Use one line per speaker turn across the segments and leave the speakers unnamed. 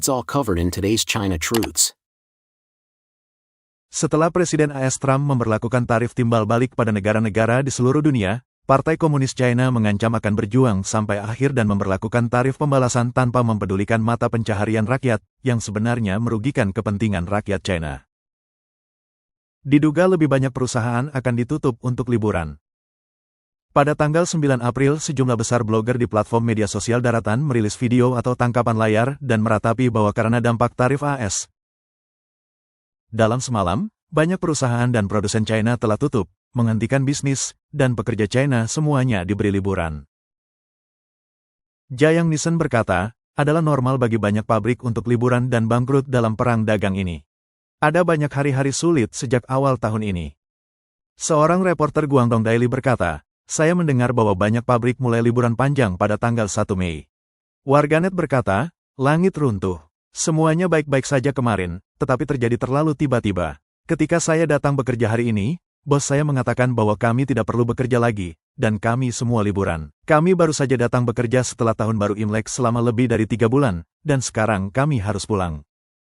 It's all covered in today's China Truths.
Setelah Presiden AS Trump memberlakukan tarif timbal balik pada negara-negara di seluruh dunia, Partai Komunis China mengancam akan berjuang sampai akhir dan memberlakukan tarif pembalasan tanpa mempedulikan mata pencaharian rakyat, yang sebenarnya merugikan kepentingan rakyat China. Diduga lebih banyak perusahaan akan ditutup untuk liburan. Pada tanggal 9 April, sejumlah besar blogger di platform media sosial daratan merilis video atau tangkapan layar dan meratapi bahwa karena dampak tarif AS. Dalam semalam, banyak perusahaan dan produsen China telah tutup, menghentikan bisnis, dan pekerja China semuanya diberi liburan. Jiang Nissan berkata, adalah normal bagi banyak pabrik untuk liburan dan bangkrut dalam perang dagang ini. Ada banyak hari-hari sulit sejak awal tahun ini. Seorang reporter Guangdong Daily berkata, saya mendengar bahwa banyak pabrik mulai liburan panjang pada tanggal 1 Mei. Warganet berkata, langit runtuh. Semuanya baik-baik saja kemarin, tetapi terjadi terlalu tiba-tiba. Ketika saya datang bekerja hari ini, bos saya mengatakan bahwa kami tidak perlu bekerja lagi, dan kami semua liburan. Kami baru saja datang bekerja setelah tahun baru Imlek selama lebih dari 3 bulan, dan sekarang kami harus pulang.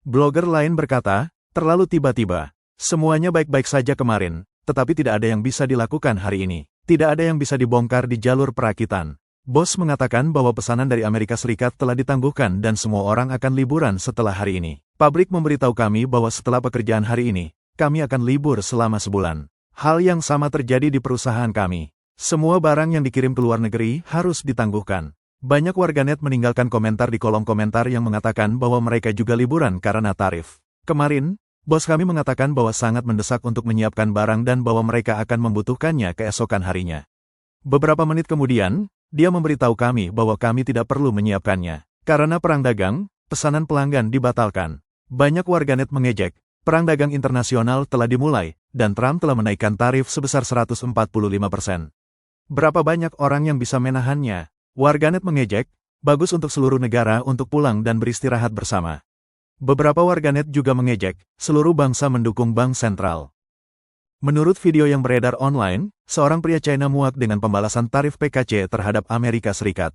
Blogger lain berkata, terlalu tiba-tiba. Semuanya baik-baik saja kemarin, tetapi tidak ada yang bisa dilakukan hari ini. Tidak ada yang bisa dibongkar di jalur perakitan. Bos mengatakan bahwa pesanan dari Amerika Serikat telah ditangguhkan dan semua orang akan liburan setelah hari ini. Pabrik memberitahu kami bahwa setelah pekerjaan hari ini, kami akan libur selama sebulan. Hal yang sama terjadi di perusahaan kami. Semua barang yang dikirim ke luar negeri harus ditangguhkan. Banyak warganet meninggalkan komentar di kolom komentar yang mengatakan bahwa mereka juga liburan karena tarif. Kemarin, bos kami mengatakan bahwa sangat mendesak untuk menyiapkan barang dan bahwa mereka akan membutuhkannya keesokan harinya. Beberapa menit kemudian, dia memberitahu kami bahwa kami tidak perlu menyiapkannya. Karena perang dagang, pesanan pelanggan dibatalkan. Banyak warganet mengejek, perang dagang internasional telah dimulai, dan Trump telah menaikkan tarif sebesar 145%. Berapa banyak orang yang bisa menahannya? Warganet mengejek, bagus untuk seluruh negara untuk pulang dan beristirahat bersama. Beberapa warganet juga mengejek, seluruh bangsa mendukung bank sentral. Menurut video yang beredar online, seorang pria China muak dengan pembalasan tarif PKC terhadap Amerika Serikat.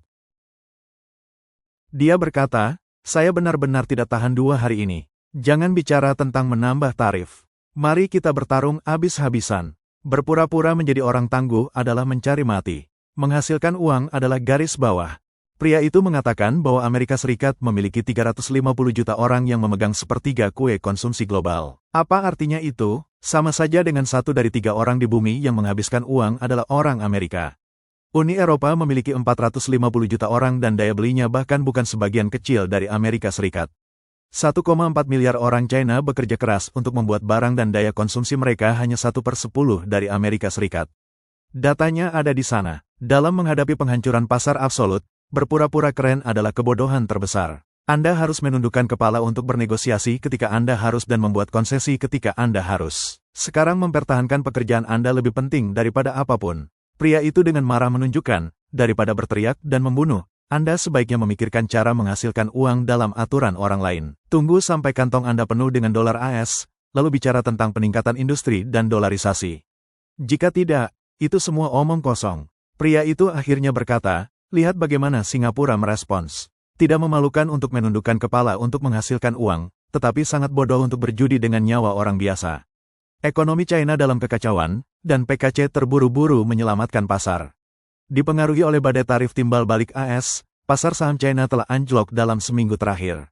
Dia berkata, saya benar-benar tidak tahan 2 hari ini. Jangan bicara tentang menambah tarif. Mari kita bertarung habis-habisan. Berpura-pura menjadi orang tangguh adalah mencari mati. Menghasilkan uang adalah garis bawah. Pria itu mengatakan bahwa Amerika Serikat memiliki 350 juta orang yang memegang sepertiga kue konsumsi global. Apa artinya itu? Sama saja dengan 1 dari 3 orang di bumi yang menghabiskan uang adalah orang Amerika. Uni Eropa memiliki 450 juta orang dan daya belinya bahkan bukan sebagian kecil dari Amerika Serikat. 1,4 miliar orang China bekerja keras untuk membuat barang dan daya konsumsi mereka hanya 1/10 dari Amerika Serikat. Datanya ada di sana. Dalam menghadapi penghancuran pasar absolut, berpura-pura keren adalah kebodohan terbesar. Anda harus menundukkan kepala untuk bernegosiasi ketika Anda harus dan membuat konsesi ketika Anda harus. Sekarang mempertahankan pekerjaan Anda lebih penting daripada apapun. Pria itu dengan marah menunjukkan, daripada berteriak dan membunuh, Anda sebaiknya memikirkan cara menghasilkan uang dalam aturan orang lain. Tunggu sampai kantong Anda penuh dengan dolar AS, lalu bicara tentang peningkatan industri dan dolarisasi. Jika tidak, itu semua omong kosong. Pria itu akhirnya berkata, lihat bagaimana Singapura merespons. Tidak memalukan untuk menundukkan kepala untuk menghasilkan uang, tetapi sangat bodoh untuk berjudi dengan nyawa orang biasa. Ekonomi China dalam kekacauan, dan PKC terburu-buru menyelamatkan pasar. Dipengaruhi oleh badai tarif timbal balik AS, pasar saham China telah anjlok dalam seminggu terakhir.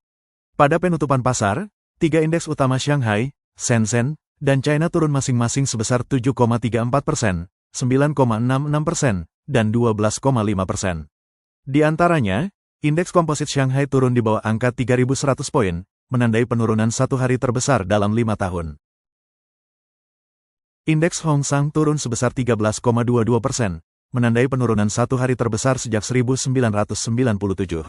Pada penutupan pasar, 3 indeks utama Shanghai, Shenzhen, dan China turun masing-masing sebesar 7,34%, 9,66%, dan 12,5%. Di antaranya, indeks komposit Shanghai turun di bawah angka 3.100 poin, menandai penurunan 1 hari terbesar dalam 5 tahun. Indeks Hong Seng turun sebesar 13,22%, menandai penurunan 1 hari terbesar sejak 1997.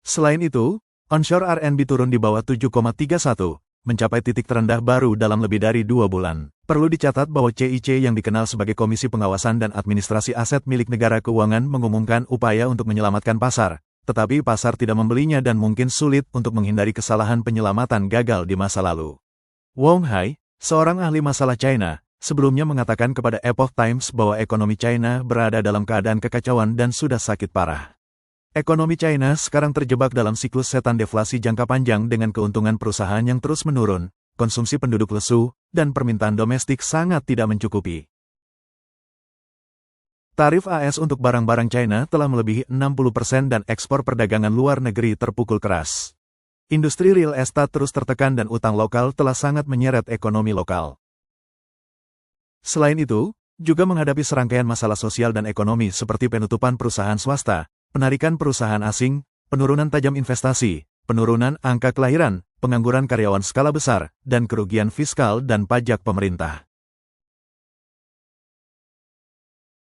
Selain itu, onshore RMB turun di bawah 7,31, mencapai titik terendah baru dalam lebih dari 2 bulan. Perlu dicatat bahwa CIC yang dikenal sebagai Komisi Pengawasan dan Administrasi Aset Milik Negara Keuangan mengumumkan upaya untuk menyelamatkan pasar, tetapi pasar tidak membelinya dan mungkin sulit untuk menghindari kesalahan penyelamatan gagal di masa lalu. Wong Hai, seorang ahli masalah China, sebelumnya mengatakan kepada Epoch Times bahwa ekonomi China berada dalam keadaan kekacauan dan sudah sakit parah. Ekonomi China sekarang terjebak dalam siklus setan deflasi jangka panjang dengan keuntungan perusahaan yang terus menurun, konsumsi penduduk lesu, dan permintaan domestik sangat tidak mencukupi. Tarif AS untuk barang-barang China telah melebihi 60% dan ekspor perdagangan luar negeri terpukul keras. Industri real estate terus tertekan dan utang lokal telah sangat menyeret ekonomi lokal. Selain itu, juga menghadapi serangkaian masalah sosial dan ekonomi seperti penutupan perusahaan swasta, penarikan perusahaan asing, penurunan tajam investasi, penurunan angka kelahiran, pengangguran karyawan skala besar, dan kerugian fiskal dan pajak pemerintah.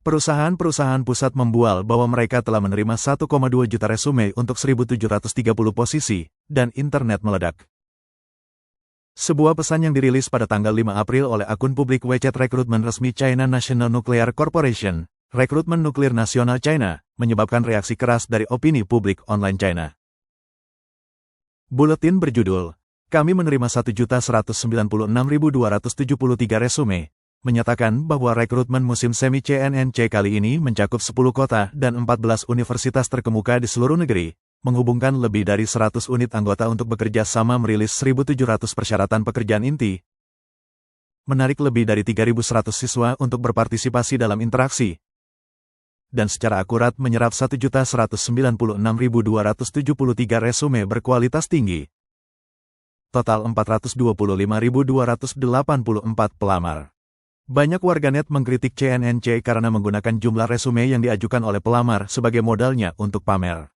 Perusahaan-perusahaan pusat membual bahwa mereka telah menerima 1,2 juta resume untuk 1.730 posisi, dan internet meledak. Sebuah pesan yang dirilis pada tanggal 5 April oleh akun publik WeChat rekrutmen resmi China National Nuclear Corporation, rekrutmen nuklir nasional China, menyebabkan reaksi keras dari opini publik online China. Buletin berjudul, "Kami menerima 1.196.273 resume," menyatakan bahwa rekrutmen musim semi CNNC kali ini mencakup 10 kota dan 14 universitas terkemuka di seluruh negeri, menghubungkan lebih dari 100 unit anggota untuk bekerja sama merilis 1.700 persyaratan pekerjaan inti, menarik lebih dari 3.100 siswa untuk berpartisipasi dalam interaksi, dan secara akurat menyerap 1.196.273 resume berkualitas tinggi. Total 425.284 pelamar. Banyak warganet mengkritik CNNC karena menggunakan jumlah resume yang diajukan oleh pelamar sebagai modalnya untuk pamer.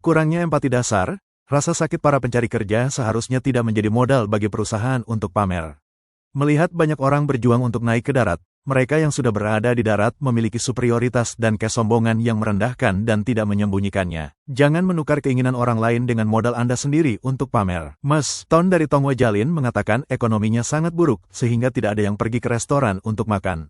Kurangnya empati dasar, rasa sakit para pencari kerja seharusnya tidak menjadi modal bagi perusahaan untuk pamer. Melihat banyak orang berjuang untuk naik ke darat, mereka yang sudah berada di darat memiliki superioritas dan kesombongan yang merendahkan dan tidak menyembunyikannya. Jangan menukar keinginan orang lain dengan modal Anda sendiri untuk pamer. Mas Ton dari Tongwa Jalin mengatakan ekonominya sangat buruk sehingga tidak ada yang pergi ke restoran untuk makan.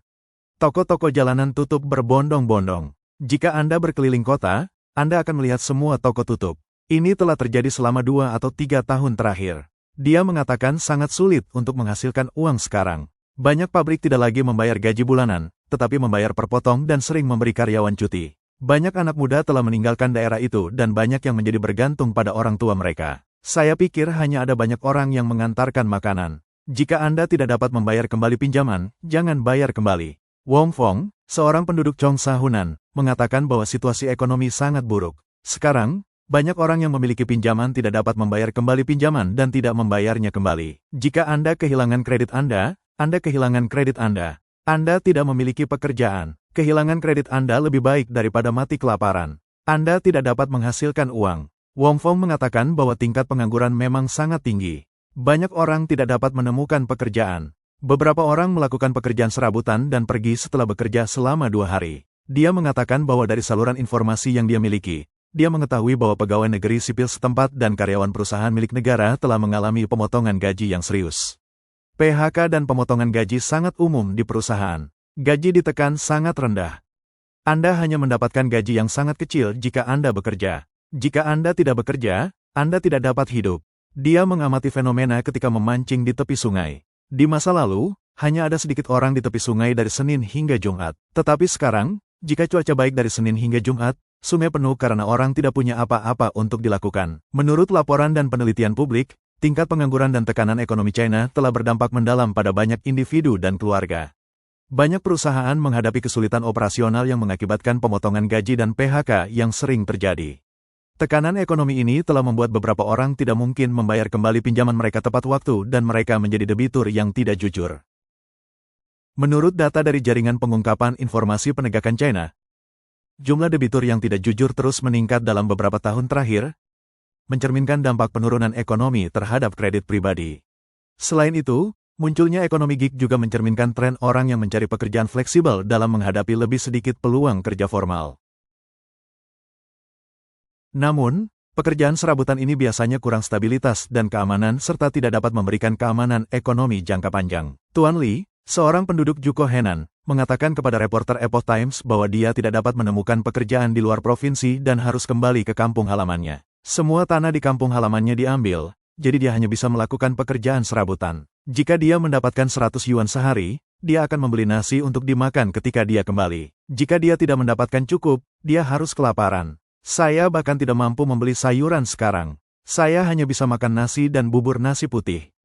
Toko-toko jalanan tutup berbondong-bondong. Jika Anda berkeliling kota, Anda akan melihat semua toko tutup. Ini telah terjadi selama 2 atau 3 tahun terakhir. Dia mengatakan sangat sulit untuk menghasilkan uang sekarang. Banyak pabrik tidak lagi membayar gaji bulanan, tetapi membayar per potong dan sering memberi karyawan cuti. Banyak anak muda telah meninggalkan daerah itu dan banyak yang menjadi bergantung pada orang tua mereka. Saya pikir hanya ada banyak orang yang mengantarkan makanan. Jika Anda tidak dapat membayar kembali pinjaman, jangan bayar kembali. Wong Fong, seorang penduduk Cheongsa Hunan, mengatakan bahwa situasi ekonomi sangat buruk. Sekarang, banyak orang yang memiliki pinjaman tidak dapat membayar kembali pinjaman dan tidak membayarnya kembali. Jika Anda kehilangan kredit Anda kehilangan kredit Anda. Anda tidak memiliki pekerjaan. Kehilangan kredit Anda lebih baik daripada mati kelaparan. Anda tidak dapat menghasilkan uang. Wong Fong mengatakan bahwa tingkat pengangguran memang sangat tinggi. Banyak orang tidak dapat menemukan pekerjaan. Beberapa orang melakukan pekerjaan serabutan dan pergi setelah bekerja selama 2 hari. Dia mengatakan bahwa dari saluran informasi yang dia miliki, dia mengetahui bahwa pegawai negeri sipil setempat dan karyawan perusahaan milik negara telah mengalami pemotongan gaji yang serius. PHK dan pemotongan gaji sangat umum di perusahaan. Gaji ditekan sangat rendah. Anda hanya mendapatkan gaji yang sangat kecil jika Anda bekerja. Jika Anda tidak bekerja, Anda tidak dapat hidup. Dia mengamati fenomena ketika memancing di tepi sungai. Di masa lalu, hanya ada sedikit orang di tepi sungai dari Senin hingga Jumat. Tetapi sekarang, jika cuaca baik dari Senin hingga Jumat, sungai penuh karena orang tidak punya apa-apa untuk dilakukan. Menurut laporan dan penelitian publik, tingkat pengangguran dan tekanan ekonomi China telah berdampak mendalam pada banyak individu dan keluarga. Banyak perusahaan menghadapi kesulitan operasional yang mengakibatkan pemotongan gaji dan PHK yang sering terjadi. Tekanan ekonomi ini telah membuat beberapa orang tidak mungkin membayar kembali pinjaman mereka tepat waktu dan mereka menjadi debitur yang tidak jujur. Menurut data dari Jaringan Pengungkapan Informasi Penegakan China, jumlah debitur yang tidak jujur terus meningkat dalam beberapa tahun terakhir, mencerminkan dampak penurunan ekonomi terhadap kredit pribadi. Selain itu, munculnya ekonomi gig juga mencerminkan tren orang yang mencari pekerjaan fleksibel dalam menghadapi lebih sedikit peluang kerja formal. Namun, pekerjaan serabutan ini biasanya kurang stabilitas dan keamanan serta tidak dapat memberikan keamanan ekonomi jangka panjang. Tuan Li, seorang penduduk Juko Henan, mengatakan kepada reporter Epoch Times bahwa dia tidak dapat menemukan pekerjaan di luar provinsi dan harus kembali ke kampung halamannya. Semua tanah di kampung halamannya diambil, jadi dia hanya bisa melakukan pekerjaan serabutan. Jika dia mendapatkan 100 yuan sehari, dia akan membeli nasi untuk dimakan ketika dia kembali. Jika dia tidak mendapatkan cukup, dia harus kelaparan. Saya bahkan tidak mampu membeli sayuran sekarang. Saya hanya bisa makan nasi dan bubur nasi putih.